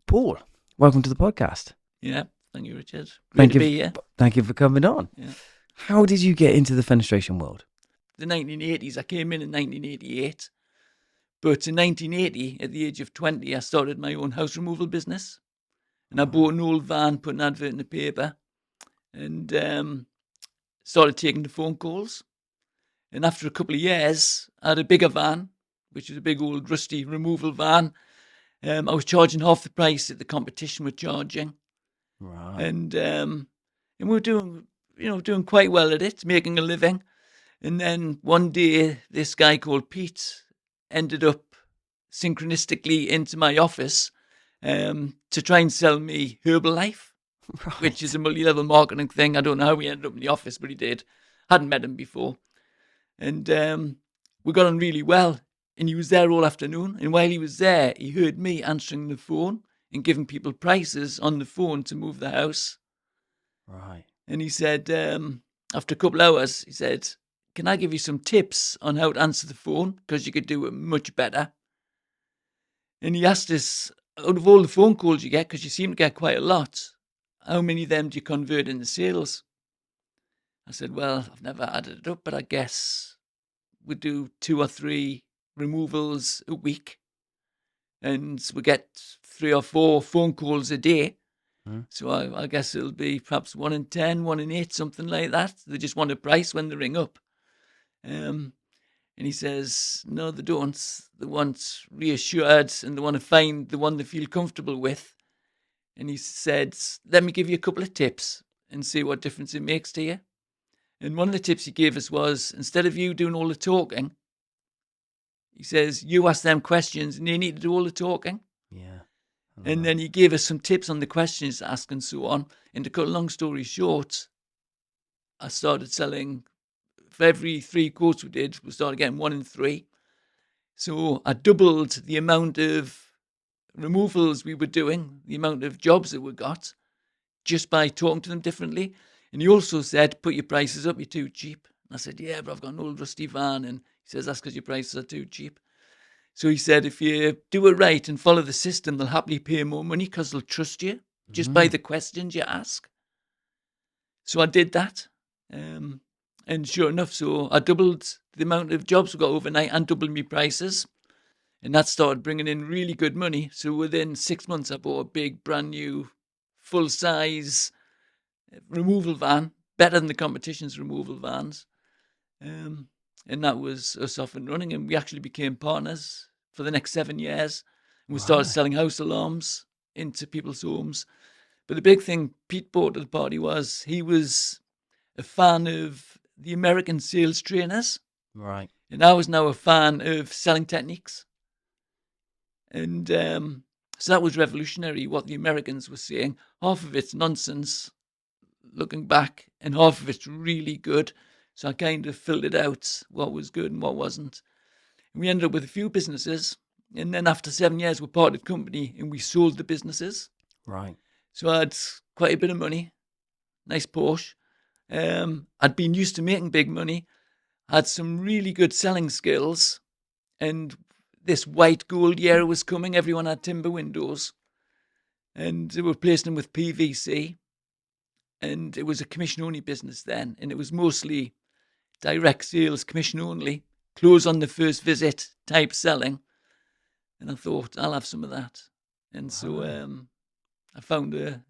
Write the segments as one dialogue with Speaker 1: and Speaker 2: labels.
Speaker 1: Paul, welcome to the podcast.
Speaker 2: Yeah, thank you, Richard. Great to be here.
Speaker 1: Thank you for coming on.
Speaker 2: Yeah.
Speaker 1: How did you get into the fenestration world?
Speaker 2: The 1980s, I came in 1988. But in 1980, at the age of 20, I started my own house removal business. And I bought an old van, put an advert in the paper, and started taking the phone calls. And after a couple of years, I had a bigger van, which was a big old rusty removal van. I was charging half the price that the competition were charging.
Speaker 1: Right.
Speaker 2: And we were doing quite well at it, making a living. And then one day, this guy called Pete ended up synchronistically into my office to try and sell me Herbalife,
Speaker 1: Right.
Speaker 2: which is a multi-level marketing thing. I don't know how he ended up in the office, but he did. Hadn't met him before. And we got on really well. And he was there all afternoon. And while he was there, he heard me answering the phone and giving people prices on the phone to move the house.
Speaker 1: Right.
Speaker 2: And he said, after a couple of hours, he said, "Can I give you some tips on how to answer the phone? Because you could do it much better." And he asked us, out of all the phone calls you get, because you seem to get quite a lot, how many of them do you convert into sales? I said, well, I've never added it up, but I guess we do 2 or 3 removals a week. And we get 3 or 4 phone calls a day. So I guess it'll be perhaps 1 in 10, 1 in 8, something like that. They just want a price when they ring up. And he says, no, they don't. They want reassured and they want to find the one they feel comfortable with. And he said, let me give you a couple of tips and see what difference it makes to you. And one of the tips he gave us was, instead of you doing all the talking, he says, you ask them questions and they need to do all the talking.
Speaker 1: Yeah.
Speaker 2: And then he gave us some tips on the questions to ask and so on. And to cut a long story short, I started selling, for every 3 quotes we did, we started getting 1 in 3. So I doubled the amount of removals we were doing, the amount of jobs that we got, just by talking to them differently. And he also said, put your prices up, you're too cheap. And I said, yeah, but I've got an old rusty van. And he says, that's because your prices are too cheap. So he said, if you do it right and follow the system, they'll happily pay more money because they'll trust you just by the questions you ask. So I did that. And sure enough, so I doubled the amount of jobs we got overnight and doubled my prices. And that started bringing in really good money. So within 6 months, I bought a big, brand new, full-size removal van, better than the competition's removal vans. And that was us off and running. And we actually became partners for the next 7 years. And we started selling house alarms into people's homes. But the big thing Pete brought to the party was he was a fan of the American sales trainers.
Speaker 1: Right.
Speaker 2: And I was now a fan of selling techniques. And so that was revolutionary, what the Americans were saying. Half of it's nonsense, looking back, and half of it's really good. So I kind of filtered out what was good and what wasn't. And we ended up with a few businesses. And then after 7 years, we parted company and we sold the businesses.
Speaker 1: Right.
Speaker 2: So I had quite a bit of money, nice Porsche. I'd been used to making big money. I had some really good selling skills. And this white gold era was coming. Everyone had timber windows. And they were replacing them with PVC. And it was a commission-only business then. And it was mostly direct sales, commission only, close on the first visit type selling. And I thought, I'll have some of that. And so I found a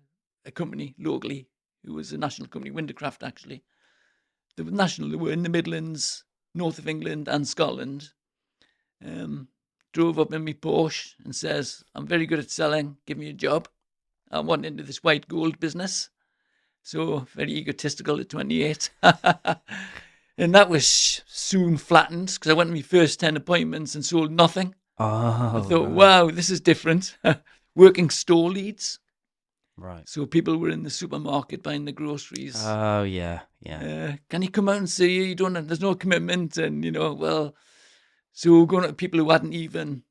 Speaker 2: company locally, who was a national company, Wintercraft actually. They were national, they were in the Midlands, north of England and Scotland. Drove up in my Porsche and says, I'm very good at selling, give me a job. I want into this white gold business. So very egotistical at 28. And that was soon flattened because I went to my first 10 appointments and sold nothing. I thought, wow, this is different. Working store leads.
Speaker 1: Right.
Speaker 2: So people were in the supermarket buying the groceries.
Speaker 1: Oh, yeah. Yeah.
Speaker 2: Can you come out and see you? You don't. There's no commitment. And, so going to people who hadn't even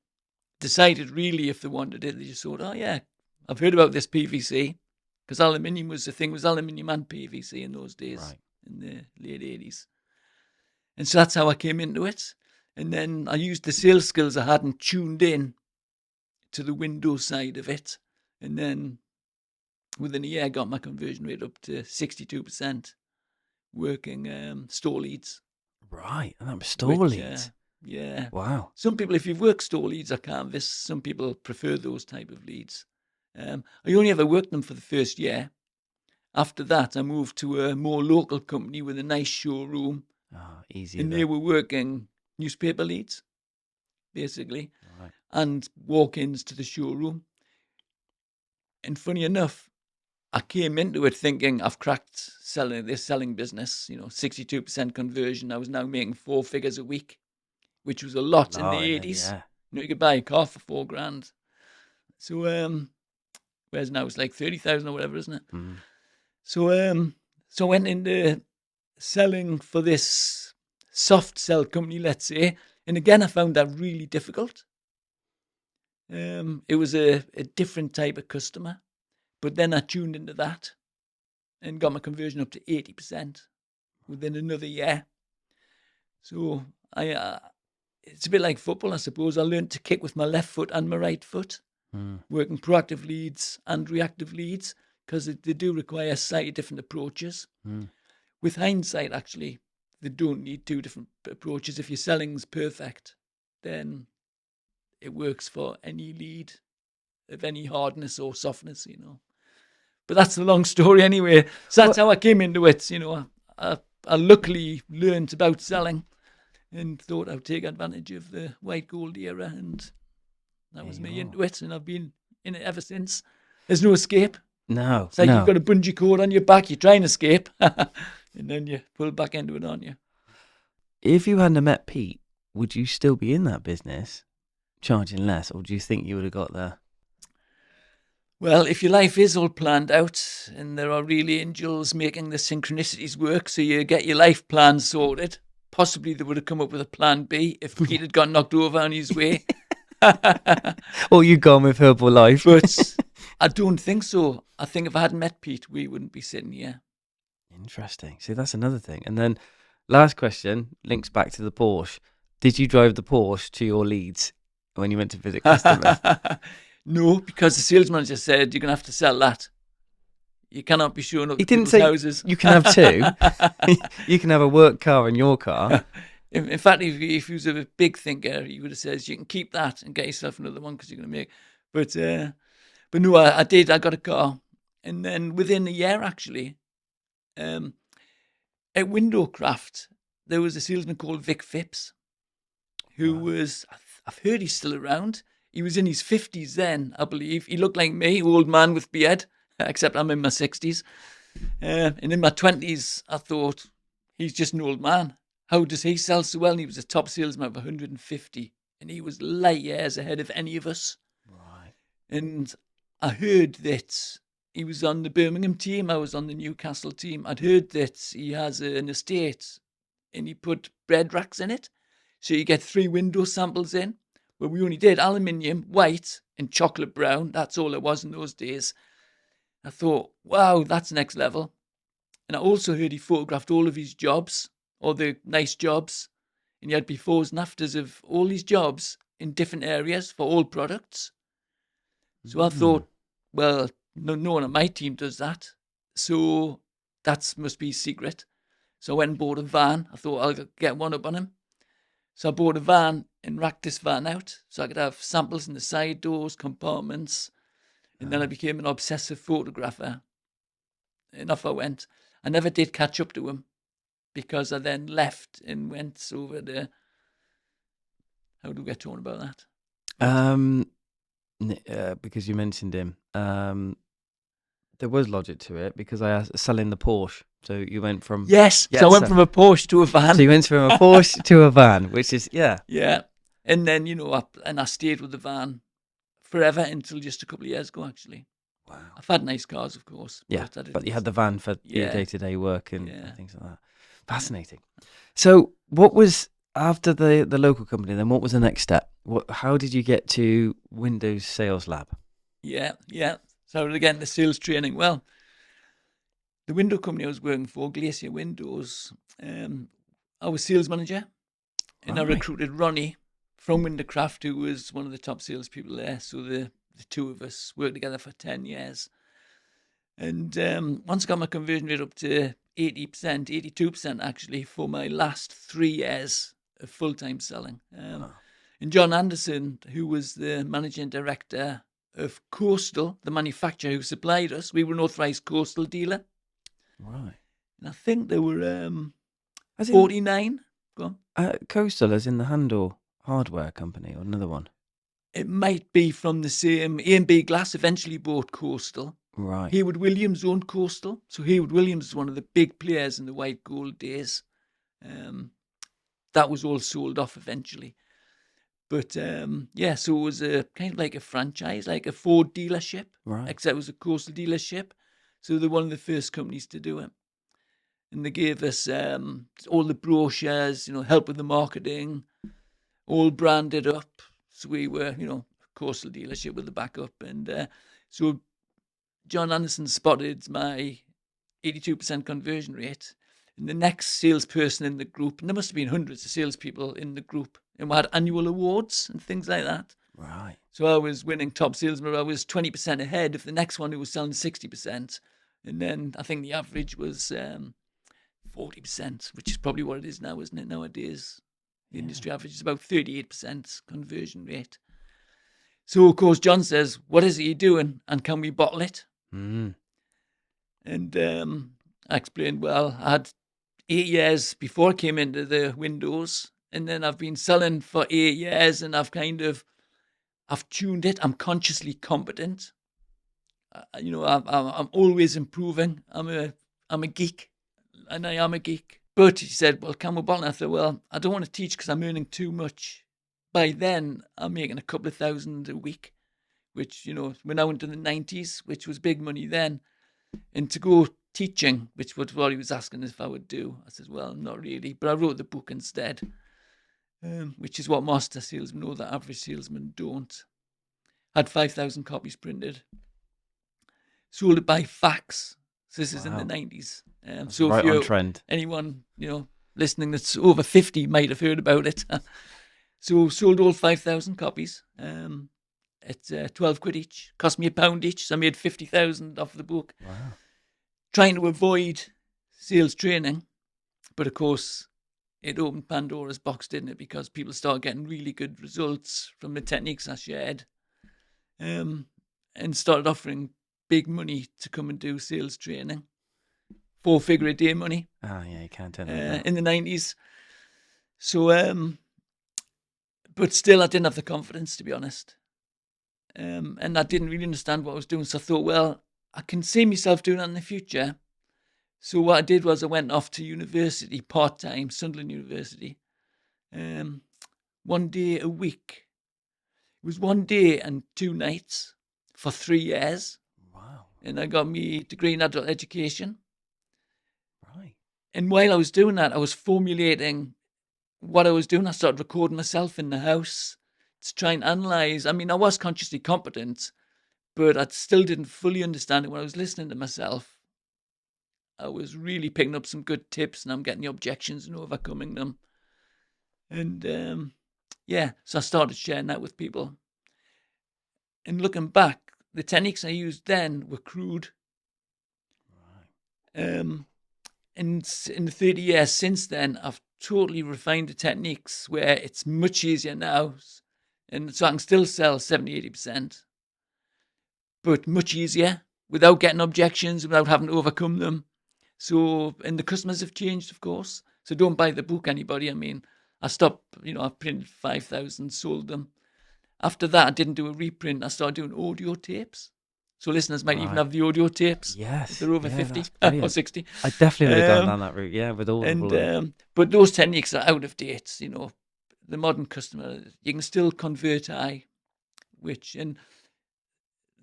Speaker 2: decided really if they wanted it. They just thought, oh, yeah, I've heard about this PVC. Because aluminium was the thing, was aluminium and PVC in those days,
Speaker 1: Right.
Speaker 2: in the late 80s. And so that's how I came into it. And then I used the sales skills I had and tuned in to the window side of it. And then within a year, I got my conversion rate up to 62% working store leads.
Speaker 1: Right, and that was store leads.
Speaker 2: Yeah.
Speaker 1: Wow.
Speaker 2: Some people, if you've worked store leads or canvas, some people prefer those type of leads. I only ever worked them for the first year. After that, I moved to a more local company with a nice showroom.
Speaker 1: Oh, easy.
Speaker 2: And they were working newspaper leads, basically,
Speaker 1: Right.
Speaker 2: and walk-ins to the showroom. And funny enough, I came into it thinking I've cracked this selling business, 62% conversion. I was now making 4 figures a week, which was a lot in the 80s.
Speaker 1: Yeah.
Speaker 2: You could buy a car for $4,000. So, whereas now it's like 30,000 or whatever, isn't it?
Speaker 1: Mm.
Speaker 2: So I went into selling for this soft sell company, let's say. And again, I found that really difficult. It was a different type of customer. But then I tuned into that and got my conversion up to 80% within another year. So it's a bit like football, I suppose. I learned to kick with my left foot and my right foot, working proactive leads and reactive leads, because they do require slightly different approaches. With hindsight, actually, they don't need 2 different approaches. If your selling's perfect, then it works for any lead of any hardness or softness, But that's a long story anyway. So that's how I came into it. I luckily learned about selling and thought I'd take advantage of the white gold era, and that was me into it, and I've been in it ever since. There's no escape.
Speaker 1: No,
Speaker 2: It's like you've got a bungee cord on your back, you try and escape, and then you pull back into it, aren't you?
Speaker 1: If you hadn't met Pete, would you still be in that business, charging less, or do you think you would have got there?
Speaker 2: Well, if your life is all planned out and there are really angels making the synchronicities work, so you get your life plan sorted, possibly they would have come up with a plan B if Pete had got knocked over on his way.
Speaker 1: Or you gone with Herbalife.
Speaker 2: But I don't think so. I think if I hadn't met Pete, we wouldn't be sitting here.
Speaker 1: Interesting. See, that's another thing. And then last question links back to the Porsche. Did you drive the Porsche to your leads when you went to visit customers?
Speaker 2: No, because the sales manager said you're going to have to sell that. You cannot be showing up
Speaker 1: He
Speaker 2: at
Speaker 1: didn't
Speaker 2: people's
Speaker 1: say
Speaker 2: houses.
Speaker 1: You can have 2. You can have a work car and your car.
Speaker 2: In fact, if he was a big thinker, he would have said you can keep that and get yourself another one because you're going to make. But no, I did. I got a car, and then within a year, actually, at Windowcraft, there was a salesman called Vic Phipps, who was. I've heard he's still around. He was in his 50s then, I believe. He looked like me, old man with beard, except I'm in my 60s. And in my 20s, I thought, he's just an old man. How does he sell so well? And he was a top salesman of 150. And he was light years ahead of any of us.
Speaker 1: Right.
Speaker 2: And I heard that he was on the Birmingham team. I was on the Newcastle team. I'd heard that he has an estate and he put bread racks in it. So you get 3 window samples in. Well, we only did aluminium, white, and chocolate brown. That's all it was in those days. I thought, wow, that's next level. And I also heard he photographed all of his jobs, all the nice jobs. And he had befores and afters of all these jobs in different areas for all products. So I thought, well, no one on my team does that. So that must be secret. So I went and bought a van. I thought I'll get one up on him. So I bought a van and racked this van out so I could have samples in the side doors, compartments. And then I became an obsessive photographer. And off I went. I never did catch up to him because I then left and went over to... How do we get talking about
Speaker 1: that? Because you mentioned him. There was logic to it because I asked selling the Porsche. So you went from...
Speaker 2: Yes, so I went from a Porsche to a van.
Speaker 1: So you went from a Porsche to a van, which is, yeah.
Speaker 2: Yeah. And then, I stayed with the van forever until just a couple of years ago, actually.
Speaker 1: Wow.
Speaker 2: I've had nice cars, of course.
Speaker 1: Yeah, but you had the van for your day-to-day work and things like that. Fascinating. So what was, after the local company, then what was the next step? How did you get to Windows Sales Lab?
Speaker 2: Yeah. So again, the sales training. Well, the window company I was working for, Glacier Windows, I was sales manager, and I recruited Ronnie from Wintercraft, who was one of the top salespeople there. So the two of us worked together for 10 years. And once I got my conversion rate up to 80%, 82% actually, for my last 3 years of full-time selling. And John Anderson, who was the managing director of Coastal, the manufacturer who supplied us, we were an authorised Coastal dealer.
Speaker 1: Right.
Speaker 2: And I think there were 49. Go on.
Speaker 1: Coastal, as in the handle hardware company, or another one?
Speaker 2: It might be from the same. A&B Glass eventually bought Coastal.
Speaker 1: Right.
Speaker 2: Hayward Williams owned Coastal. So Hayward Williams was one of the big players in the white gold days. That was all sold off eventually. But yeah, so it was a kind of like a franchise, like a Ford dealership,
Speaker 1: right.
Speaker 2: Except it was a Coastal dealership. So they're one of the first companies to do it. And they gave us all the brochures, help with the marketing, all branded up. So we were, a Coastal dealership with the backup. And so John Anderson spotted my 82% conversion rate. And the next salesperson in the group, and there must have been hundreds of salespeople in the group, and we had annual awards and things like that.
Speaker 1: Right.
Speaker 2: So I was winning top salesman. I was 20% ahead of the next one who was selling 60%. And then I think the average was 40%, which is probably what it is now, isn't it, nowadays? The industry average is about 38% conversion rate. So, of course, John says, what is it you're doing, and can we bottle it?
Speaker 1: Mm.
Speaker 2: And I explained, well, I had 8 years before I came into the windows, and then I've been selling for 8 years, and I've tuned it. I'm consciously competent. I'm always improving. I'm a geek, and I am a geek. But he said, well, can we bottle it? I said, well, I don't want to teach because I'm earning too much. By then, I'm making a couple of thousand a week, which, we're now into the 90s, which was big money then. And to go teaching, which was what he was asking if I would do, I said, well, not really. But I wrote the book instead, which is what master salesmen know that average salesmen don't. Had 5,000 copies printed. Sold it by fax. So this is in the 90s. So
Speaker 1: right
Speaker 2: if you're
Speaker 1: on trend.
Speaker 2: Anyone, listening that's over 50 might have heard about it. So sold all 5,000 copies at 12 quid each. Cost me £1 each. So I made 50,000 off the book.
Speaker 1: Wow.
Speaker 2: Trying to avoid sales training. But of course, it opened Pandora's box, didn't it? Because people started getting really good results from the techniques I shared. And started offering big money to come and do sales training. 4-figure a day money.
Speaker 1: Oh, yeah, you can't turn that
Speaker 2: in the 90s. So, but still, I didn't have the confidence, to be honest. And I didn't really understand what I was doing. So I thought, well, I can see myself doing that in the future. So what I did was I went off to university, part-time, Sunderland University, 1 day a week. It was 1 day and 2 nights for 3 years.
Speaker 1: Wow.
Speaker 2: And I got my degree in adult education.
Speaker 1: Right.
Speaker 2: And while I was doing that, I was formulating what I was doing. I started recording myself in the house to try and analyse. I mean, I was consciously competent, but I still didn't fully understand it when I was listening to myself. I was really picking up some good tips, and I'm getting the objections and overcoming them. And so I started sharing that with people. And looking back, the techniques I used then were crude. Right. And in the 30 years since then, I've totally refined the techniques where it's much easier now. And so I can still sell 70-80%, but much easier without getting objections, without having to overcome them. So, and the customers have changed, of course. So don't buy the book, anybody. I mean, I stopped, I printed 5,000, sold them. After that, I didn't do a reprint. I started doing audio tapes. So listeners might even have the audio tapes.
Speaker 1: Yes.
Speaker 2: If they're over 50 or 60.
Speaker 1: I definitely would have gone down that route, yeah, with Audible.
Speaker 2: But those techniques are out of date, The modern customer, you can still convert and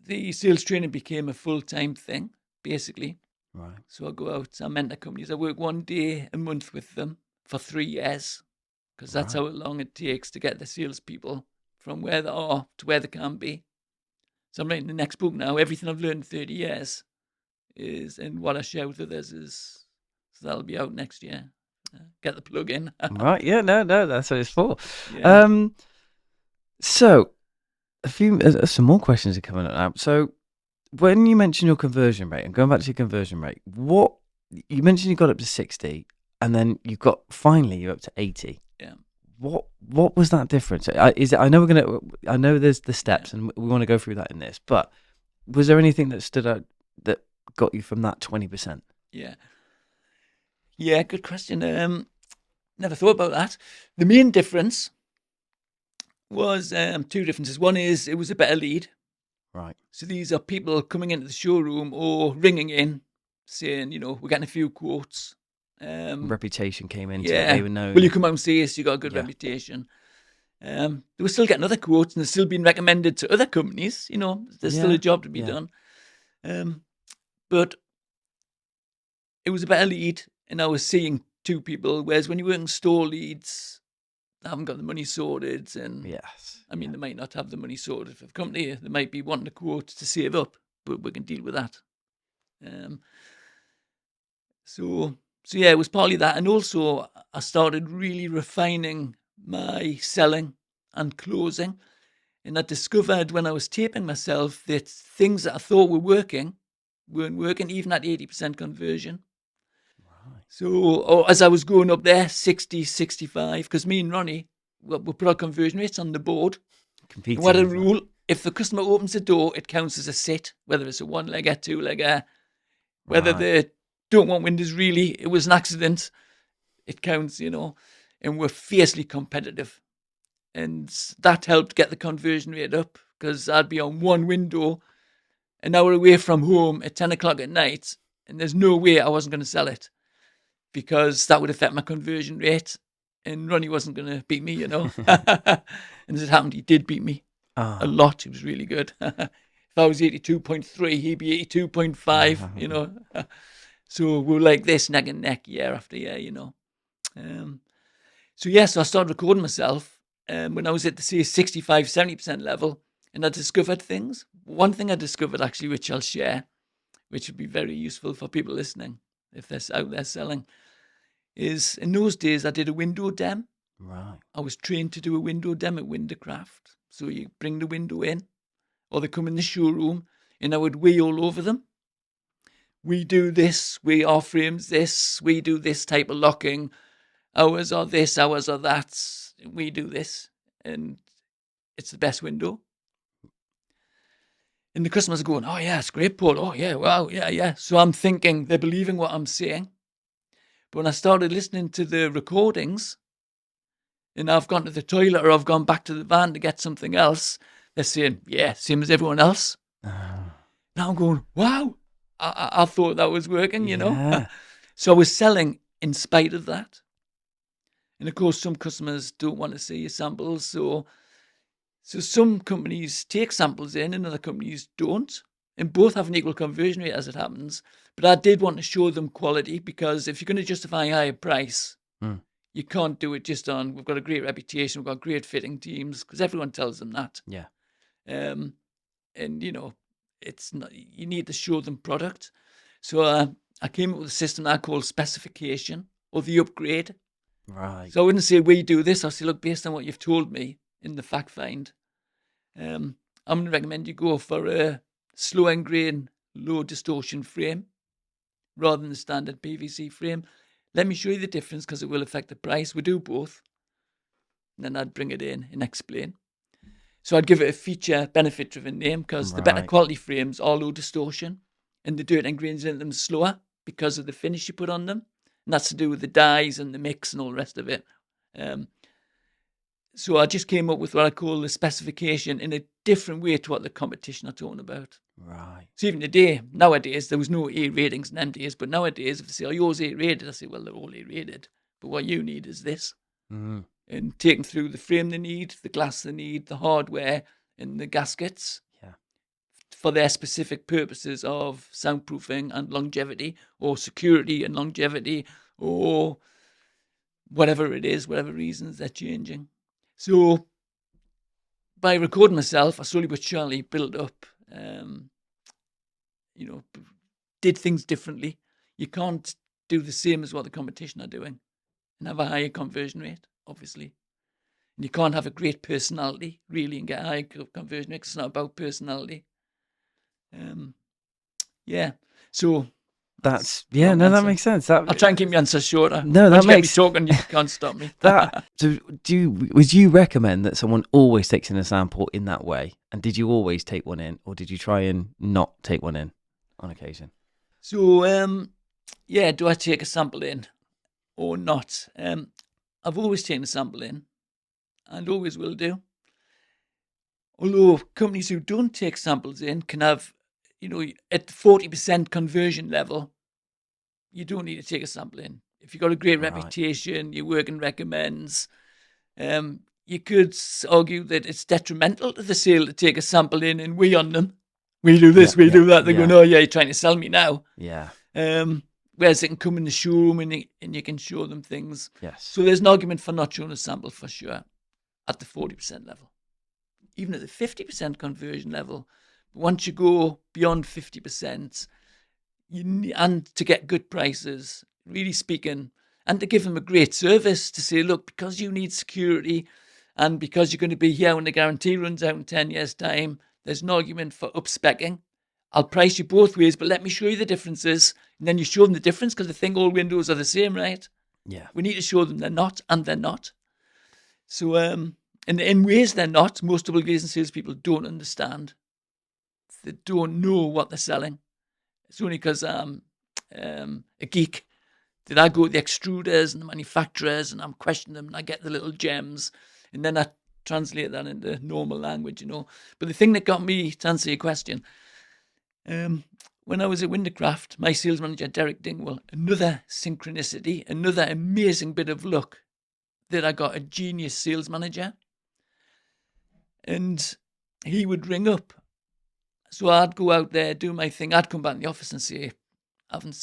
Speaker 2: the sales training became a full-time thing, basically.
Speaker 1: Right.
Speaker 2: So I go out, I mentor companies. I work 1 day a month with them for 3 years, because that's how long it takes to get the salespeople from where they are to where they can be. So I'm writing the next book now. Everything I've learned in 30 years and what I share with others so that'll be out next year. Get the plug in.
Speaker 1: Right, yeah, no, that's what it's for.
Speaker 2: Yeah.
Speaker 1: So, some more questions are coming up now. So, when you mention your conversion rate, and going back to your conversion rate, what you mentioned you got up to 60, and then you're up to 80.
Speaker 2: Yeah.
Speaker 1: What was that difference? I know I know there's the steps, and we want to go through that in this, but was there anything that stood out that got you from that 20%?
Speaker 2: Yeah. Yeah, good question. Never thought about that. The main difference was two differences. One is it was a better lead.
Speaker 1: Right.
Speaker 2: So these are people coming into the showroom or ringing in saying, we're getting a few quotes.
Speaker 1: Reputation came into it.
Speaker 2: Yeah.
Speaker 1: They were known.
Speaker 2: Will you come out and see us? You got a good reputation. They were still getting other quotes and they're still being recommended to other companies. There's still a job to be done. But it was a better lead and I was seeing two people. Whereas when you work in store leads, they haven't got the money sorted. And they might not have the money sorted for the company. They might be wanting a quote to save up, but we can deal with that. So yeah, it was partly that. And also I started really refining my selling and closing. And I discovered when I was taping myself that things that I thought were working weren't working, even at 80% conversion. Right. So as I was going up there, 60, 65, because me and Ronnie, we put our conversion rates on the board.
Speaker 1: Competing.
Speaker 2: And what a rule, if the customer opens the door, it counts as a sit, whether it's a one-legger, two-legger, whether they don't want windows really, it was an accident, it counts, and we're fiercely competitive. And that helped get the conversion rate up because I'd be on one window an hour away from home at 10 o'clock at night, and there's no way I wasn't going to sell it because that would affect my conversion rate. And Ronnie wasn't going to beat me, And as it happened, he did beat me a lot. He was really good. If I was 82.3, he'd be 82.5, So we're like this, neck and neck, year after year, So I started recording myself when I was at the 65, 70% level, and I discovered things. One thing I discovered, actually, which I'll share, which would be very useful for people listening if they're out there selling, is in those days I did a window dem.
Speaker 1: Right.
Speaker 2: I was trained to do a window dem at Windercraft. So you bring the window in, or they come in the showroom, and I would weigh all over them. We do this, our frames this, we do this type of locking, ours are this, ours are that, we do this, and it's the best window. And the customers are going, oh yeah, it's great, Paul. Oh yeah, wow, yeah. So I'm thinking they're believing what I'm saying. But when I started listening to the recordings, and I've gone to the toilet or I've gone back to the van to get something else, they're saying, yeah, same as everyone else. Now I'm going, wow, I thought that was working, So I was selling in spite of that. And of course, some customers don't want to see your samples. So some companies take samples in and other companies don't. And both have an equal conversion rate as it happens. But I did want to show them quality because if you're going to justify a higher price, you can't do it just on, we've got a great reputation, we've got great fitting teams, because everyone tells them that.
Speaker 1: Yeah.
Speaker 2: And, it's not, you need to show them product. So I came up with a system that I call specification or the upgrade.
Speaker 1: Right.
Speaker 2: So I wouldn't say we do this. I'll say, look, based on what you've told me in the fact find, I'm going to recommend you go for a slow end grain, low distortion frame rather than the standard PVC frame. Let me show you the difference because it will affect the price. We do both. And then I'd bring it in and explain. So I'd give it a feature benefit driven name because the better quality frames are low distortion and the dirt and grains in them slower because of the finish you put on them. And that's to do with the dyes and the mix and all the rest of it. So I just came up with what I call the specification in a different way to what the competition are talking about.
Speaker 1: Right.
Speaker 2: So even today, nowadays, there was no A ratings in them days, but nowadays, if they say, oh, yours A rated, I say, well, they're all A rated. But what you need is this. Mm-hmm. And take them through the frame they need, the glass they need, the hardware, and the gaskets. Yeah. For their specific purposes of soundproofing and longevity, or security and longevity, or whatever it is, whatever reasons they're changing. So by recording myself, I slowly but surely built up, did things differently. You can't do the same as what the competition are doing and have a higher conversion rate, obviously. And you can't have a great personality, really, and get a high conversion rate 'cause it's not about personality. Yeah. So
Speaker 1: That's
Speaker 2: a long
Speaker 1: no, that
Speaker 2: answer.
Speaker 1: makes sense.
Speaker 2: I'll try and keep my answers shorter.
Speaker 1: No,
Speaker 2: Once
Speaker 1: that
Speaker 2: you get me
Speaker 1: makes
Speaker 2: talking, you can't stop me.
Speaker 1: that. So, would you recommend that someone always takes in a sample in that way? And did you always take one in, or did you try and not take one in on occasion?
Speaker 2: So, yeah, do I take a sample in or not? I've always taken a sample in, and always will do. Although companies who don't take samples in can have, at the 40% conversion level, you don't need to take a sample in. If you've got a great
Speaker 1: Right.
Speaker 2: reputation, your work and recommends, you could argue that it's detrimental to the sale to take a sample in and we on them. We do this, we do that. They're going, oh yeah, you're trying to sell me now.
Speaker 1: Yeah.
Speaker 2: Whereas they can come in the showroom and you can show them things.
Speaker 1: Yes.
Speaker 2: So there's an argument for not showing a sample for sure at the 40% level. Even at the 50% conversion level, once you go beyond 50%, and to get good prices, really speaking, and to give them a great service to say, look, because you need security and because you're going to be here when the guarantee runs out in 10 years' time, there's an argument for up-speccing. I'll price you both ways, but let me show you the differences. And then you show them the difference because they think all windows are the same, right?
Speaker 1: Yeah.
Speaker 2: We need to show them they're not, and they're not. So, in ways they're not, most double glazing salespeople don't understand. They don't know what they're selling. It's only because I'm a geek that I go to the extruders and the manufacturers and I'm questioning them and I get the little gems and then I translate that into normal language, But the thing that got me to answer your question, when I was at Windercraft, my sales manager, Derek Dingwall, another synchronicity, another amazing bit of luck that I got a genius sales manager. And he would ring up. So I'd go out there, do my thing. I'd come back in the office and say, I haven't,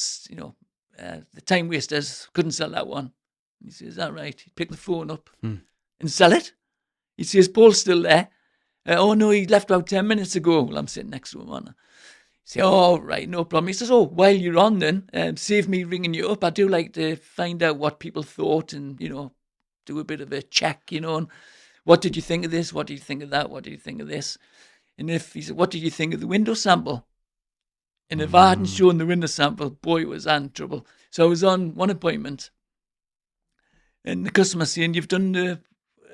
Speaker 2: the time wasters, couldn't sell that one. And he says, is that right? He'd pick the phone up and sell it. He says, Paul's still there. Oh, no, he left about 10 minutes ago. Well, I'm sitting next to him on. He says, oh, right, no problem. He says, oh, while you're on then, save me ringing you up. I do like to find out what people thought and, do a bit of a check, and what did you think of this? What do you think of that? What do you think of this? And if he said, what did you think of the window sample? And if I hadn't shown the window sample, boy, was I in trouble. So I was on one appointment and the customer saying, you've done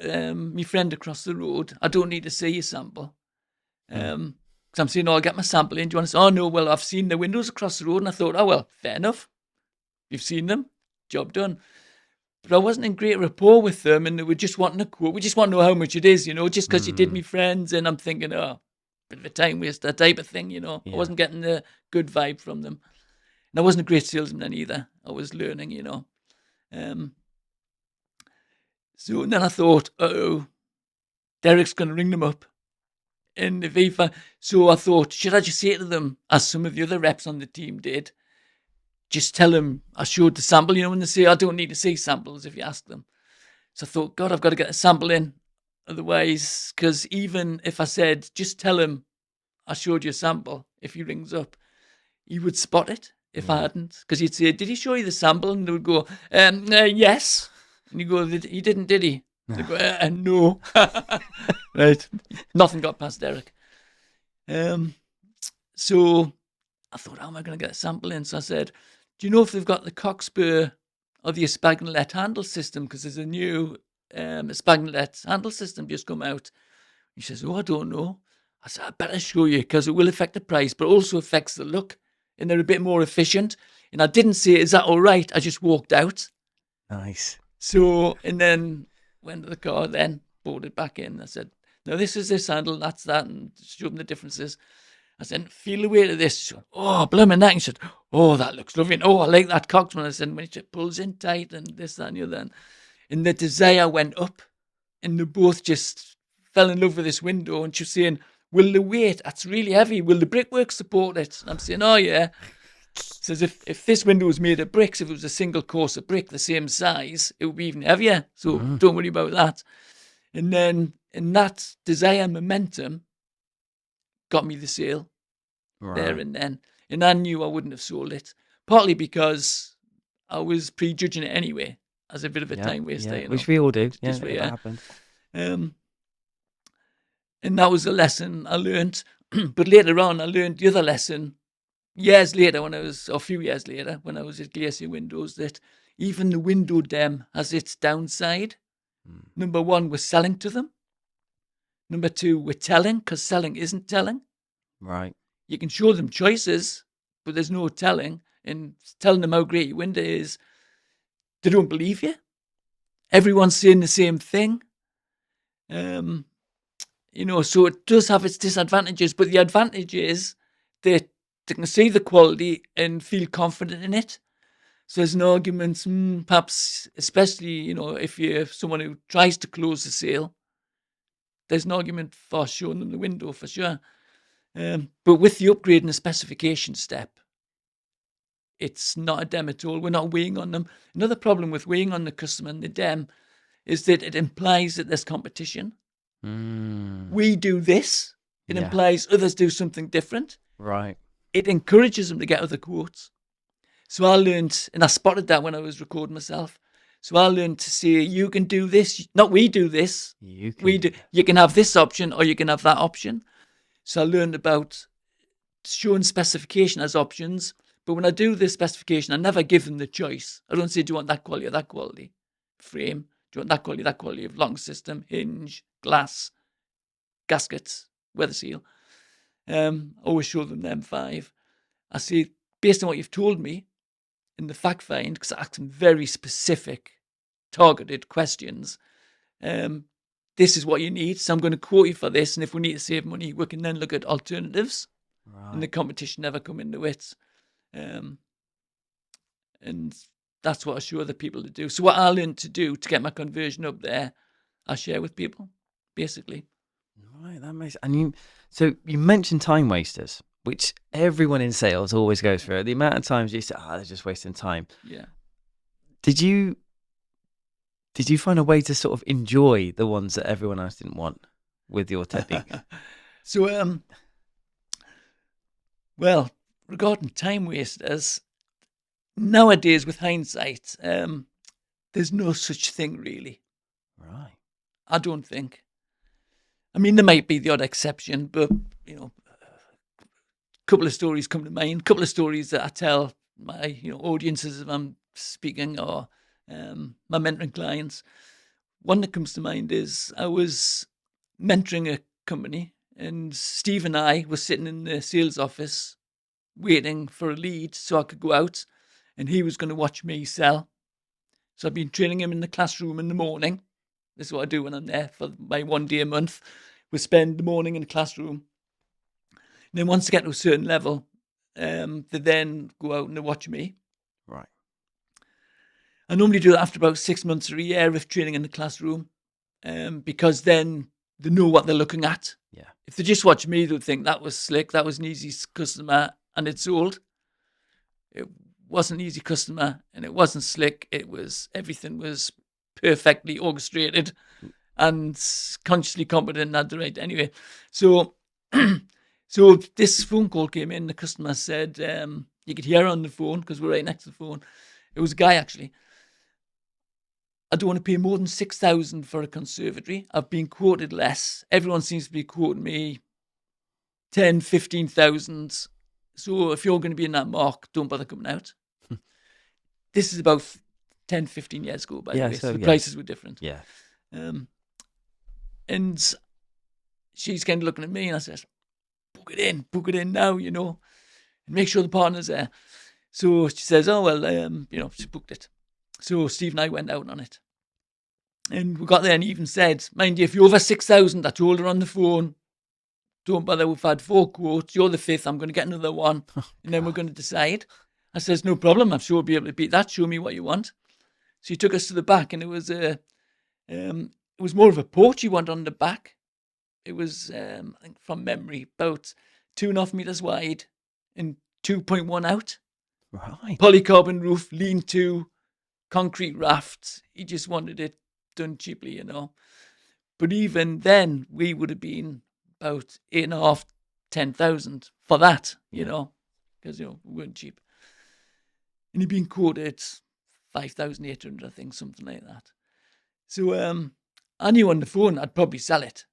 Speaker 2: my friend across the road. I don't need to see your sample. Because I'm saying, I'll get my sample in. Do you want to say, oh, no, well, I've seen the windows across the road. And I thought, oh, well, fair enough. You've seen them. Job done. But I wasn't in great rapport with them and they were just wanting a quote. We just want to know how much it is, just because you did me friends. And I'm thinking, oh, bit of a time waster type of thing, Yeah. I wasn't getting the good vibe from them. And I wasn't a great salesman then either. I was learning, So and then I thought, Derek's going to ring them up. And so I thought, should I just say to them, as some of the other reps on the team did, just tell them I showed the sample, when they say, I don't need to see samples if you ask them. So I thought, God, I've got to get a sample in. Otherwise, because even if I said, just tell him I showed you a sample, if he rings up, he would spot it if I hadn't. Because he'd say, did he show you the sample? And they would go, yes. And you go, he didn't, did he? They go, no. Right. Nothing got past Derek. So I thought, how am I going to get a sample in? So I said, do you know if they've got the Cockspur or the Espagnolet handle system? Because there's a new Espagnolet handle system just come out. He says, oh, I don't know. I said, I better show you because it will affect the price, but also affects the look. And they're a bit more efficient. And I didn't say, is that all right? I just walked out.
Speaker 1: Nice.
Speaker 2: So, and then went to the car, then boarded back in. I said, no, this is this handle, that's that, and showed them the differences. I said, feel the weight of this. She went, oh, blooming that. And he said, oh, that looks lovely. And, oh, I like that Coxman. I said, when it pulls in tight and this, that, and the other. And the desire went up. And they both just fell in love with this window. And she was saying, will the weight, that's really heavy. Will the brickwork support it? And I'm saying, oh, yeah. Says, if this window was made of bricks, if it was a single course of brick the same size, it would be even heavier. So don't worry about that. And then in that desire momentum, got me the sale there and then. And I knew I wouldn't have sold it, partly because I was prejudging it anyway as a bit of a time waster.
Speaker 1: Which we all do. Yeah,
Speaker 2: that
Speaker 1: happened.
Speaker 2: And that was a lesson I learned. But later on, I learned the other lesson years later, a few years later, when I was at Glacier Windows, that even the window dem has its downside. Number one, we're selling to them. Number two, we're telling, because selling isn't telling.
Speaker 1: Right.
Speaker 2: You can show them choices, but there's no telling. And telling them how great your window is, they don't believe you. Everyone's saying the same thing. So it does have its disadvantages, but the advantage is that they can see the quality and feel confident in it. So there's an argument, perhaps, especially, if you're someone who tries to close the sale, there's an argument for showing them the window for sure. But with the upgrade and the specification step, it's not a dem at all. We're not weighing on them. Another problem with weighing on the customer and the dem is that it implies that there's competition. We do this. It implies others do something different.
Speaker 1: Right.
Speaker 2: It encourages them to get other quotes. So I learned, and I spotted that when I was recording myself. So I learned to say, you can do this. Not we do this. You can have this option or you can have that option. So I learned about showing specification as options. But when I do the specification, I never give them the choice. I don't say, do you want that quality or that quality? Frame. Do you want that quality of locking system, hinge, glass, gaskets, weather seal? Always show them 5. I say, based on what you've told me in the fact find, because I ask them very specific, targeted questions, this is what you need. So I'm going to quote you for this. And if we need to save money, we can then look at alternatives. Right. And the competition never come into it. And that's what I show other people to do. So what I learned to do to get my conversion up there, I share with people, basically.
Speaker 1: Right, that makes. And so you mentioned time wasters, which everyone in sales always goes through. The amount of times you say, they're just wasting time.
Speaker 2: Yeah.
Speaker 1: Did you find a way to sort of enjoy the ones that everyone else didn't want with your technique?
Speaker 2: So, well, regarding time wasters, nowadays with hindsight, there's no such thing really.
Speaker 1: Right.
Speaker 2: I don't think. I mean, there might be the odd exception, but, a couple of stories come to mind, a couple of stories that I tell my, audiences if I'm speaking or my mentoring clients. One that comes to mind is I was mentoring a company and Steve and I were sitting in the sales office waiting for a lead so I could go out and he was going to watch me sell. So I've been training him in the classroom in the morning. This is what I do when I'm there for my 1 day a month. We spend the morning in the classroom. And then once they get to a certain level, they then go out and they watch me.
Speaker 1: Right.
Speaker 2: I normally do that after about 6 months or a year of training in the classroom, because then they know what they're looking at.
Speaker 1: Yeah.
Speaker 2: If they just watch me, they'll think that was slick, that was an easy customer, and it sold. It wasn't an easy customer, and it wasn't slick. Everything was perfectly orchestrated and consciously competent and had the right. Anyway, so this phone call came in. The customer said, you could hear her on the phone because we're right next to the phone. It was a guy actually. I don't want to pay more than 6,000 for a conservatory. I've been quoted less. Everyone seems to be quoting me 10, 15,000. So if you're going to be in that mark, don't bother coming out. This is about 10, 15 years ago, by the way. So the prices were different.
Speaker 1: Yeah.
Speaker 2: And she's kind of looking at me and I said, book it in now, and make sure the partner's there. So she says, oh, well, she booked it. So Steve and I went out on it. And we got there and he even said, mind you, if you're over 6,000, I told her on the phone, don't bother, we've had 4 quotes, you're the 5th, I'm going to get another one, and then we're going to decide. I says, no problem, I'm sure we'll be able to beat that, show me what you want. So he took us to the back and it was more of a porch he went on the back. It was, I think from memory, about 2.5 meters wide and 2.1 out.
Speaker 1: Right.
Speaker 2: Polycarbon roof, lean-to, concrete rafts. He just wanted it done cheaply, But even then, we would have been about 8.5, 10,000 for that, because we weren't cheap. And he'd been quoted 5,800, I think, something like that. So I knew on the phone I'd probably sell it.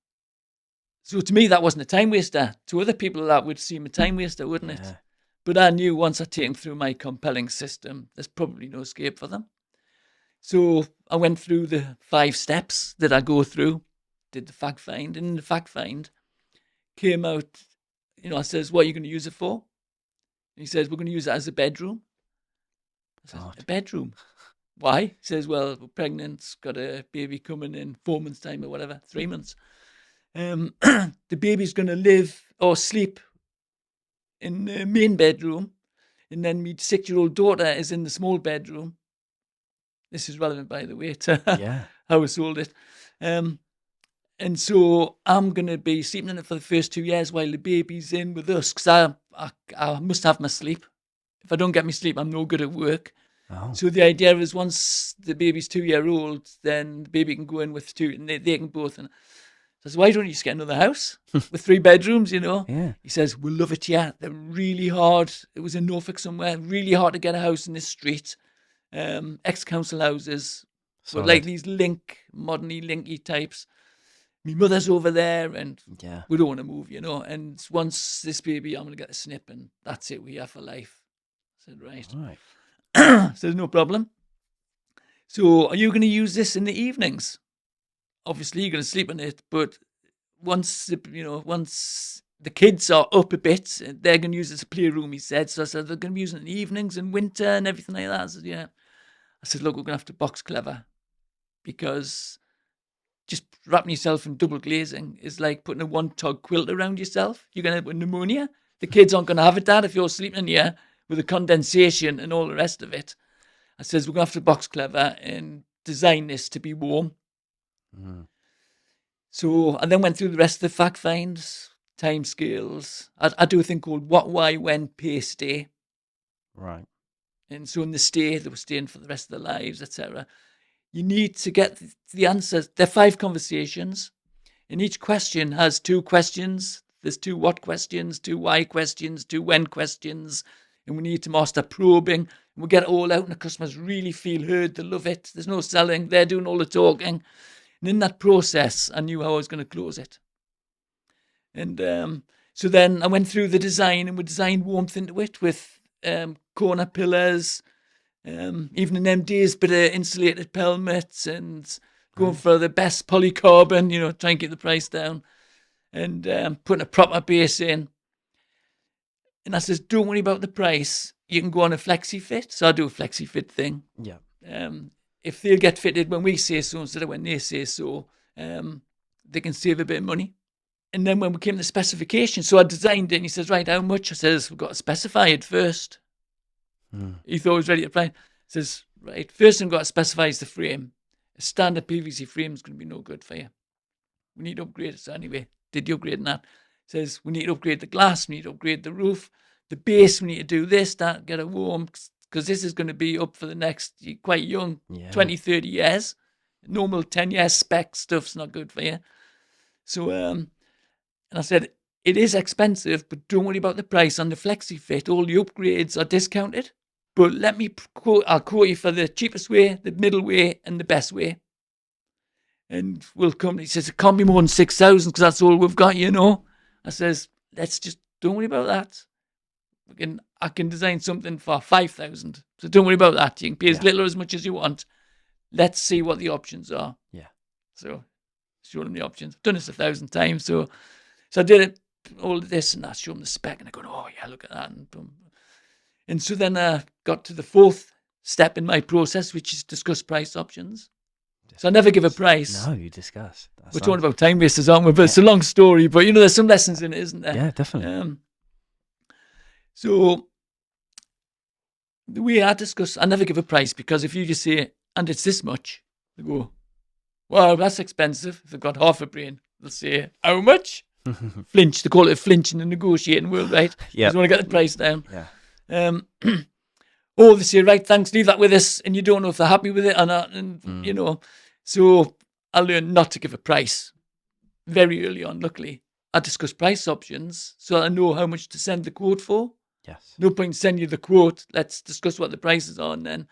Speaker 2: So to me, that wasn't a time waster. To other people, that would seem a time waster, wouldn't it? But I knew once I'd taken through my compelling system, there's probably no escape for them. So I went through the 5 steps that I go through, did the fact find, and in the fact find came out, I says, what are you going to use it for? And he says, we're going to use it as a bedroom. I says, a bedroom? Why? He says, well, we're pregnant, got a baby coming in 4 months' time or whatever, 3 months. The baby's going to live or sleep in the main bedroom, and then my 6-year-old daughter is in the small bedroom. This is relevant, by the way, to how I sold it. And so I'm going to be sleeping in it for the first 2 years while the baby's in with us, because I must have my sleep. If I don't get my sleep, I'm no good at work. Oh. So the idea is once the baby's 2-year-old, then the baby can go in with 2, and they can both. And I says, why don't you just get another house with 3 bedrooms, Yeah. He says, we'll love it, yeah. They're really hard. It was in Norfolk somewhere, really hard to get a house in this street. Ex-council houses, but like these modernly linky types. My mother's over there, and we don't want to move, And once this baby, I'm going to get a snip, and that's it. We are for life. I said, right. So no problem. So are you going to use this in the evenings? Obviously, you're going to sleep in it, but once the kids are up a bit, they're going to use it as a playroom, he said. So I said, they're going to be using it in the evenings and winter and everything like that. I said, yeah. I said, look, we're going to have to box clever, because just wrapping yourself in double glazing is like putting a 1-tog quilt around yourself. You're going to have pneumonia. The kids aren't going to have it, Dad, if you're sleeping in here with the condensation and all the rest of it. I says, we're going to have to box clever and design this to be warm. Mm. So I then went through the rest of the fact finds, time scales. I do a thing called what, why, when, pay, stay.
Speaker 1: Right.
Speaker 2: And so in the stay, they were staying for the rest of their lives, etc. You need to get the answers. There are 5 conversations, and each question has 2 questions. There's 2 what questions, 2 why questions, 2 when questions, and we need to master probing. And we get it all out, and the customers really feel heard. They love it. There's no selling. They're doing all the talking. And in that process, I knew how I was going to close it. And so then I went through the design, and we designed warmth into it with corner pillars, even in them days, bit of insulated pelmets, and going for the best polycarbon, try and get the price down, and putting a proper base in. And I says, don't worry about the price. You can go on a flexi fit. So I do a flexi fit thing.
Speaker 1: Yeah.
Speaker 2: If they'll get fitted when we say so instead of when they say so, they can save a bit of money. And then when we came to the specification, so I designed it, and he says, right, how much? I says, we've got to specify it first. He thought I was ready to apply. He says, right, first thing we've got to specify is the frame. A standard PVC frame is going to be no good for you. We need to upgrade it. So anyway, did you upgrade that? He says, we need to upgrade the glass, we need to upgrade the roof, the base, we need to do this, that, get it warm, because this is going to be up for the next, quite young, 20, 30 years. Normal 10-year spec stuff's not good for you. So, and I said, it is expensive, but don't worry about the price. On the flexi fit, all the upgrades are discounted. But I'll quote you for the cheapest way, the middle way, and the best way. And we'll come. He says, it can't be more than 6,000 because that's all we've got, I says, don't worry about that. I can design something for 5,000. So don't worry about that. You can pay as little or as much as you want. Let's see what the options are.
Speaker 1: Yeah.
Speaker 2: So show them the options. I've done this 1,000 times. So I did it, all of this, and I showed them the spec, and I go, oh yeah, look at that. And boom. And so then I got to the 4th step in my process, which is discuss price options. So I never give a price.
Speaker 1: No, you discuss.
Speaker 2: We're talking about time wasters, aren't we? But it's a long story. But, there's some lessons in it, isn't there?
Speaker 1: Yeah, definitely.
Speaker 2: So the way I discuss, I never give a price, because if you just say, and it's this much, they go, well, that's expensive. If they've got half a brain, they'll say, how much? Flinch. They call it a flinch in the negotiating world, right?
Speaker 1: Yeah.
Speaker 2: They want to get the price down.
Speaker 1: Yeah.
Speaker 2: Or they say, right, thanks, leave that with us, and you don't know if they're happy with it or not, and So I learned not to give a price very early on, luckily. I discuss price options so I know how much to send the quote for.
Speaker 1: Yes.
Speaker 2: No point in sending you the quote. Let's discuss what the prices are, and then.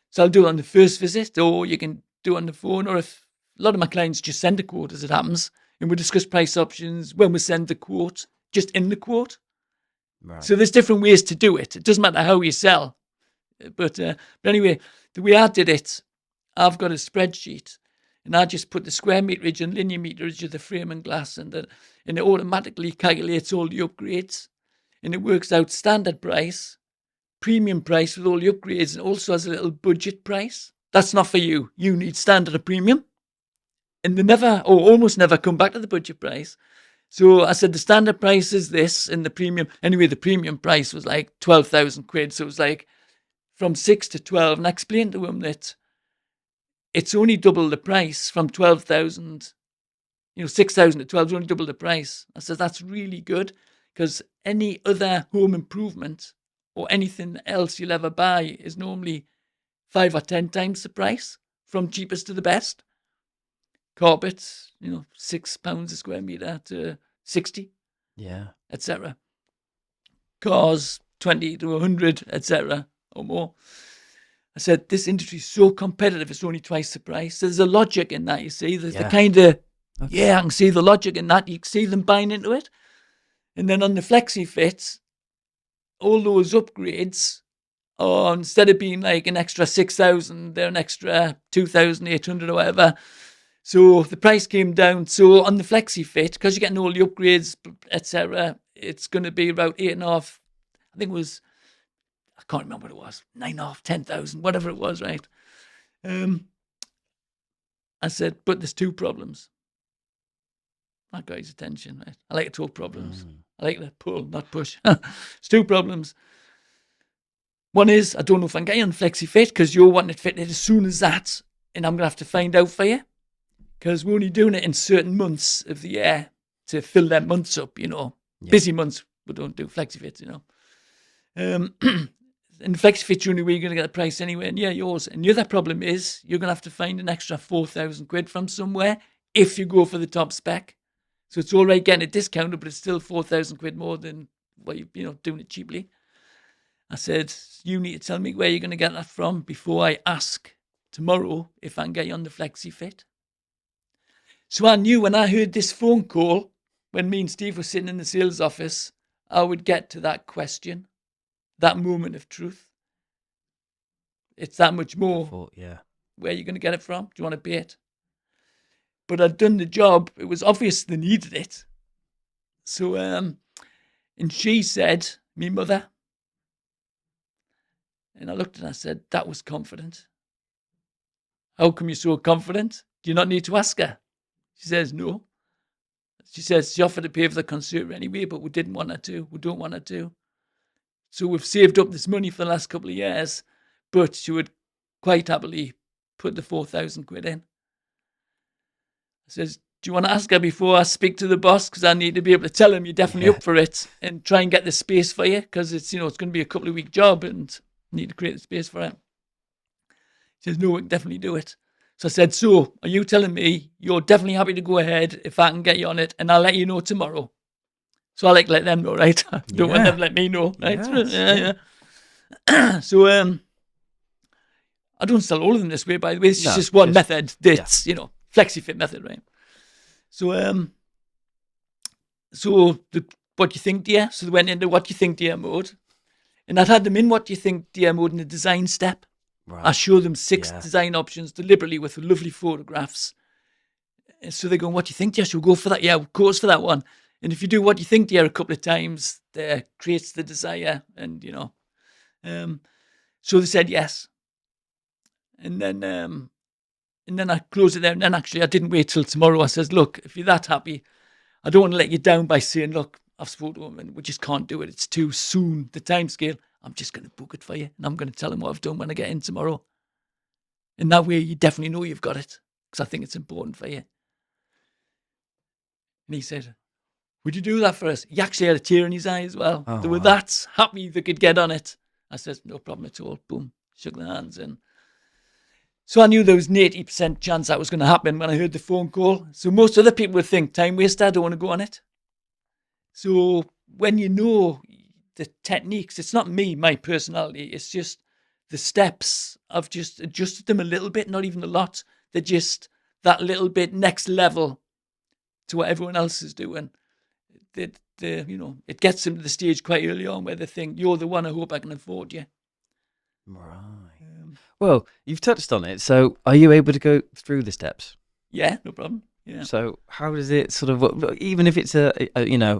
Speaker 2: So I'll do it on the first visit, or you can do it on the phone, or if A lot of my clients just send a quote as it happens, and we discuss price options when we send the quote, just in the quote.
Speaker 1: Right.
Speaker 2: So there's different ways to do it. It doesn't matter how you sell. But anyway, the way I did it, I've got a spreadsheet, and I just put the square meterage and linear meterage of the frame and glass, and it automatically calculates all the upgrades, and it works out standard price, premium price with all the upgrades, and also has a little budget price. That's not for you. You need standard or premium. And they never, or almost never, come back to the budget price. So I said the standard price is this, and the premium. Anyway, the premium price was like 12,000 quid. So it was like from 6 to 12. And I explained to him that it's only double the price from 12,000. 6,000 to 12 is only double the price. I said that's really good, because any other home improvement or anything else you'll ever buy is normally 5 or 10 times the price, from cheapest to the best. Carpets, £6 a square metre to 60, etc. Cars, 20 to 100, etc. or more. I said, this industry is so competitive, it's only twice the price. So there's a logic in that, you see. There's the kind of, I can see the logic in that. You can see them buying into it. And then on the flexi fit, all those upgrades are, instead of being like an extra 6,000, they're an extra 2,800 or whatever. So the price came down. So on the flexi fit, because you're getting all the upgrades, etc., it's going to be about 8.5. I think it was, I can't remember what it was, 9.5, 10,000, whatever it was, right? I said, but there's two problems. That got his attention, right? I like to talk problems. I like to pull, not push. There's two problems. One is, I don't know if I can get you on flexi fit, because you're wanting it fitted as soon as that, and I'm going to have to find out for you, because we're only doing it in certain months of the year to fill them months up, Busy months, we don't do flexi fits, And flexi fit's the only way you're going to get the price anywhere near yours. And the other problem is, you're going to have to find an extra 4,000 quid from somewhere if you go for the top spec. So it's all right getting it discounted, but it's still 4,000 quid more than what doing it cheaply. I said, you need to tell me where you're going to get that from before I ask tomorrow if I can get you on the flexi fit. So I knew when I heard this phone call, when me and Steve were sitting in the sales office, I would get to that question, that moment of truth. It's that much more. Where are you going to get it from? Do you want to pay it? But I'd done the job. It was obvious they needed it. So, and she said, me mother, and I looked and I said, that was confident. How come you're so confident? Do you not need to ask her? She says, no. She says she offered to pay for the conservatory anyway, but we didn't want her to. We don't want her to. So we've saved up this money for the last couple of years, but she would quite happily put the 4,000 quid in. I says, do you want to ask her before I speak to the boss? Because I need to be able to tell him you're definitely up for it, and try and get the space for you, because it's, it's going to be a couple of week job and I need to create the space for it. She says, no, we can definitely do it. So I said, so are you telling me you're definitely happy to go ahead if I can get you on it, and I'll let you know tomorrow? So I let them know, right? I don't want them to let me know, right? Yes, yeah. So I don't sell all of them this way, by the way. It's just one method that's, flexi fit method, right? So what do you think, dear? So they went into what do you think, dear mode. And I'd had them in what do you think, dear mode in the design step. Right. I showed them 6 design options deliberately with lovely photographs. And so they're going, what do you think, dear? Should we go for that? Yeah, of course, for that one. And if you do what you think, dear, a couple of times, that creates the desire. And, so they said yes. And then I closed it there. And then actually I didn't wait till tomorrow. I says, look, if you're that happy, I don't want to let you down by saying, look, I've spoken to him and we just can't do it. It's too soon, the time scale. I'm just going to book it for you. And I'm going to tell him what I've done when I get in tomorrow. And that way you definitely know you've got it, because I think it's important for you. And he said, would you do that for us? He actually had a tear in his eye as well. They were that happy they could get on it. I said, no problem at all. Boom. Shook their hands. And so I knew there was an 80% chance that was going to happen when I heard the phone call. So most other people would think, time waster, I don't want to go on it. So when you know the techniques, it's not me, my personality, it's just the steps. I've just adjusted them a little bit, not even a lot. They're just that little bit next level to what everyone else is doing. It gets them to the stage quite early on where they think, you're the one, I hope I can afford you.
Speaker 1: Right. Well, you've touched on it. So are you able to go through the steps?
Speaker 2: Yeah, no problem. Yeah.
Speaker 1: So how does it sort of, even if it's a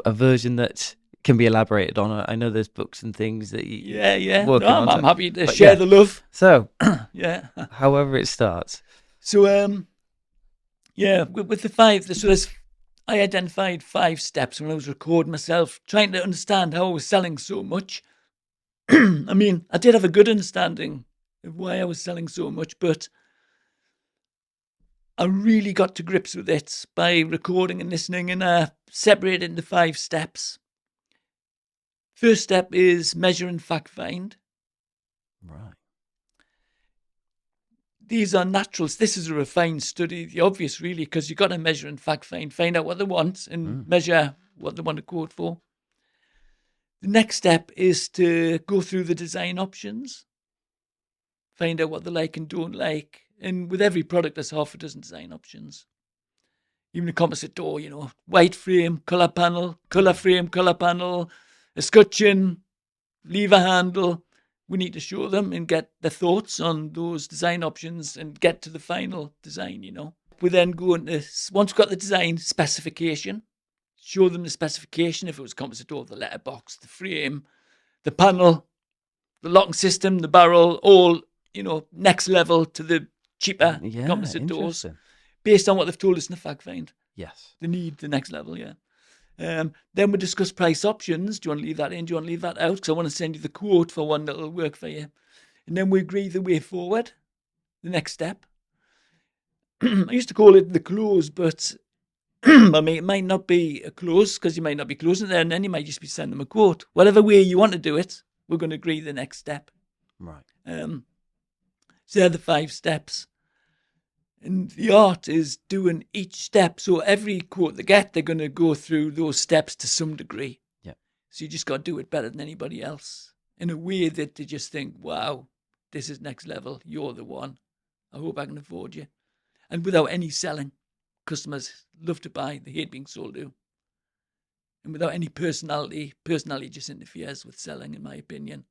Speaker 1: version that can be elaborated on? I know there's books and things that you working on.
Speaker 2: I'm happy to share the love.
Speaker 1: So
Speaker 2: yeah.
Speaker 1: However it starts.
Speaker 2: So with the five, I identified 5 steps when I was recording myself, trying to understand how I was selling so much. I mean, I did have a good understanding of why I was selling so much, but I really got to grips with it by recording and listening, and separated into 5 steps. First step is measure and fact find.
Speaker 1: Right.
Speaker 2: These are naturals. This is a refined study. The obvious, really, because you've got to measure and fact find out what they want and measure what they want to quote for. The next step is to go through the design options, find out what they like and don't like. And with every product, there's half a dozen design options. Even a composite door, white frame, colour panel, colour frame, colour panel, escutcheon, lever handle. We need to show them and get their thoughts on those design options and get to the final design, We then go into, once we've got the design specification, show them the specification. If it was a composite door, the letterbox, the frame, the panel, the locking system, the barrel, all, next level to the cheaper composite doors. Based on what they've told us in the fact find.
Speaker 1: Yes.
Speaker 2: They need the next level, yeah. Then we discuss price options. Do you want to leave that in? Do you want to leave that out? Because I want to send you the quote for one that'll work for you. And then we agree the way forward, the next step. I used to call it the close, but I mean, it might not be a close because you might not be closing there, and then you might just be sending them a quote. Whatever way you want to do it, we're going to agree the next step.
Speaker 1: Right.
Speaker 2: So they're the 5 steps. And the art is doing each step. So every quote they get, they're going to go through those steps to some degree.
Speaker 1: Yeah.
Speaker 2: So you just got to do it better than anybody else in a way that they just think, wow, this is next level. You're the one. I hope I can afford you. And without any selling. Customers love to buy. They hate being sold to. And without any personality just interferes with selling, in my opinion.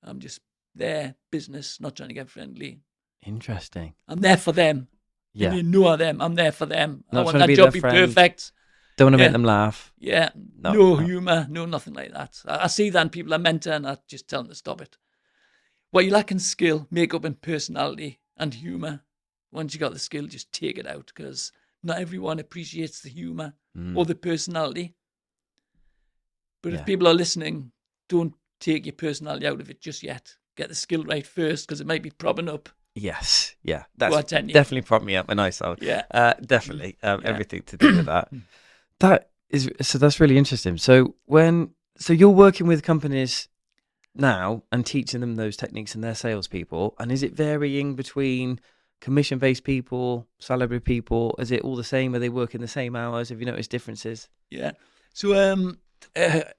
Speaker 2: I'm just there, business, not trying to get friendly.
Speaker 1: Interesting.
Speaker 2: I'm there for them.
Speaker 1: Yeah.
Speaker 2: You know them. I'm there for them.
Speaker 1: Not
Speaker 2: I want that job to be perfect.
Speaker 1: Don't want to make them laugh.
Speaker 2: Yeah. No humour. No, nothing like that. I see that in people I mentor and I just tell them to stop it. What you lack in skill, makeup and personality and humour. Once you got the skill, just take it out because not everyone appreciates the humour or the personality. But if people are listening, don't take your personality out of it just yet. Get the skill right first because it might be propping up.
Speaker 1: Yes, yeah, that's definitely propped me up, and I saw.
Speaker 2: Yeah,
Speaker 1: definitely everything to do with that. That's really interesting. So you're working with companies now and teaching them those techniques and their salespeople, and is it varying between commission-based people, salary people? Is it all the same? Are they working the same hours? Have you noticed differences?
Speaker 2: Yeah. So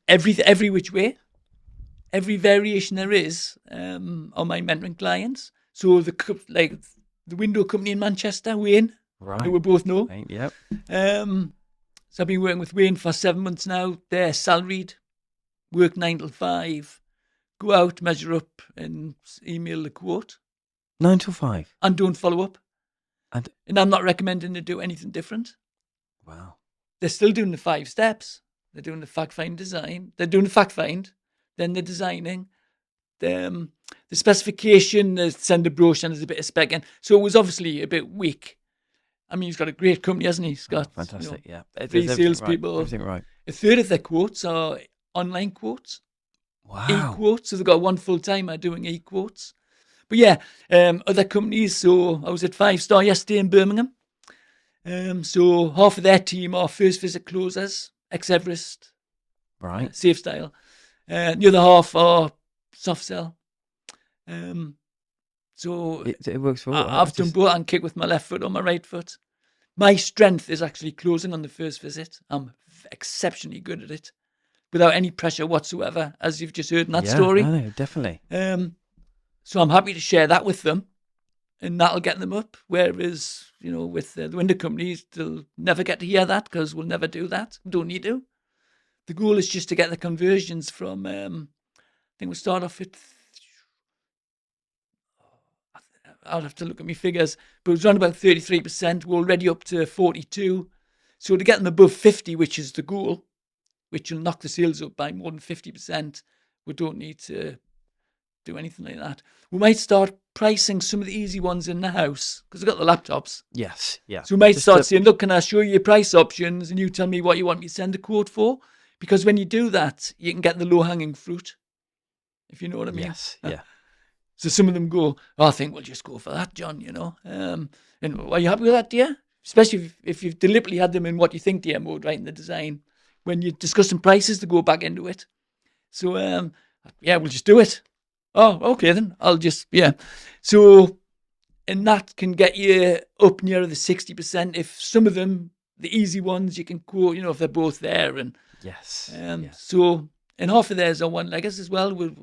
Speaker 2: every which way. Every variation there is on my mentoring clients. So the window company in Manchester, Wayne, who we both know.
Speaker 1: Right, yep.
Speaker 2: So I've been working with Wayne for 7 months now. They're salaried, work 9 till 5, go out, measure up, and email the quote.
Speaker 1: 9 till 5,
Speaker 2: and don't follow up.
Speaker 1: And
Speaker 2: I'm not recommending to do anything different.
Speaker 1: Wow.
Speaker 2: They're still doing the 5 steps. They're doing the fact find design. They're doing the fact find. Then they're designing. The specification, send a brochure and there's a bit of spec in. So it was obviously a bit weak. I mean, he's got a great company, hasn't he? He's got
Speaker 1: fantastic,
Speaker 2: 3 salespeople.
Speaker 1: Right. Everything right.
Speaker 2: A third of their quotes are online quotes.
Speaker 1: Wow.
Speaker 2: E-quotes. So they've got one full-timer doing e-quotes. But yeah, other companies. So I was at 5 Star yesterday in Birmingham. So half of their team are first visit closers, ex-Everest,
Speaker 1: right,
Speaker 2: safe style. The other half are soft sell. So
Speaker 1: it works for all.
Speaker 2: I've done both and kick with my left foot or my right foot. My strength is actually closing on the first visit. I'm exceptionally good at it without any pressure whatsoever, as you've just heard in that story.
Speaker 1: No, definitely.
Speaker 2: So I'm happy to share that with them. and that'll get them up. Whereas, with the window companies, they'll never get to hear that because we'll never do that. We don't need to. The goal is just to get the conversions from, I think we'll start off at, I'll have to look at my figures, but it was around about 33%. We're already up to 42. So to get them above 50, which is the goal, which will knock the sales up by more than 50%, we don't need to do anything like that. We might start pricing some of the easy ones in the house because we've got the laptops.
Speaker 1: Yes, yeah.
Speaker 2: So we might start saying, look, can I show you your price options and you tell me what you want me to send a quote for? Because when you do that, you can get the low-hanging fruit, if you know what I mean.
Speaker 1: Yes, yeah.
Speaker 2: So some of them go, I think we'll just go for that, John, And are you happy with that, dear? Especially if you've deliberately had them in what you think, dear mode, right, in the design. When you're discussing prices, to go back into it. So, we'll just do it. Oh, okay then. I'll just, yeah. So, and that can get you up near the 60%. If some of them, the easy ones, you can quote, if they're both there. And
Speaker 1: yes.
Speaker 2: So, and half of theirs are one-leggers as well. We've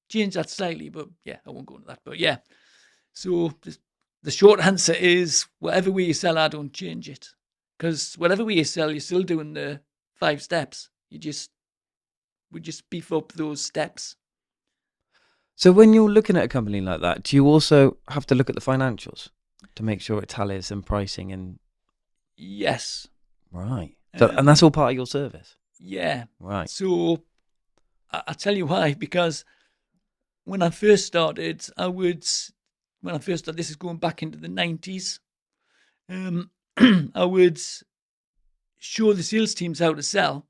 Speaker 2: changed that slightly, but yeah, I won't go into that. But yeah, so the short answer is whatever way you sell, I don't change it. Because whatever way you sell, you're still doing the 5 steps. We just beef up those steps.
Speaker 1: So when you're looking at a company like that, do you also have to look at the financials to make sure it tallies and pricing and?
Speaker 2: Yes.
Speaker 1: Right. So, and that's all part of your service?
Speaker 2: Yeah.
Speaker 1: Right.
Speaker 2: So I'll tell you why, because when I first started, this is going back into the 90s, I would show the sales teams how to sell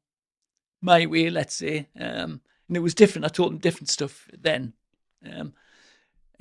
Speaker 2: my way, let's say. And it was different. I taught them different stuff then.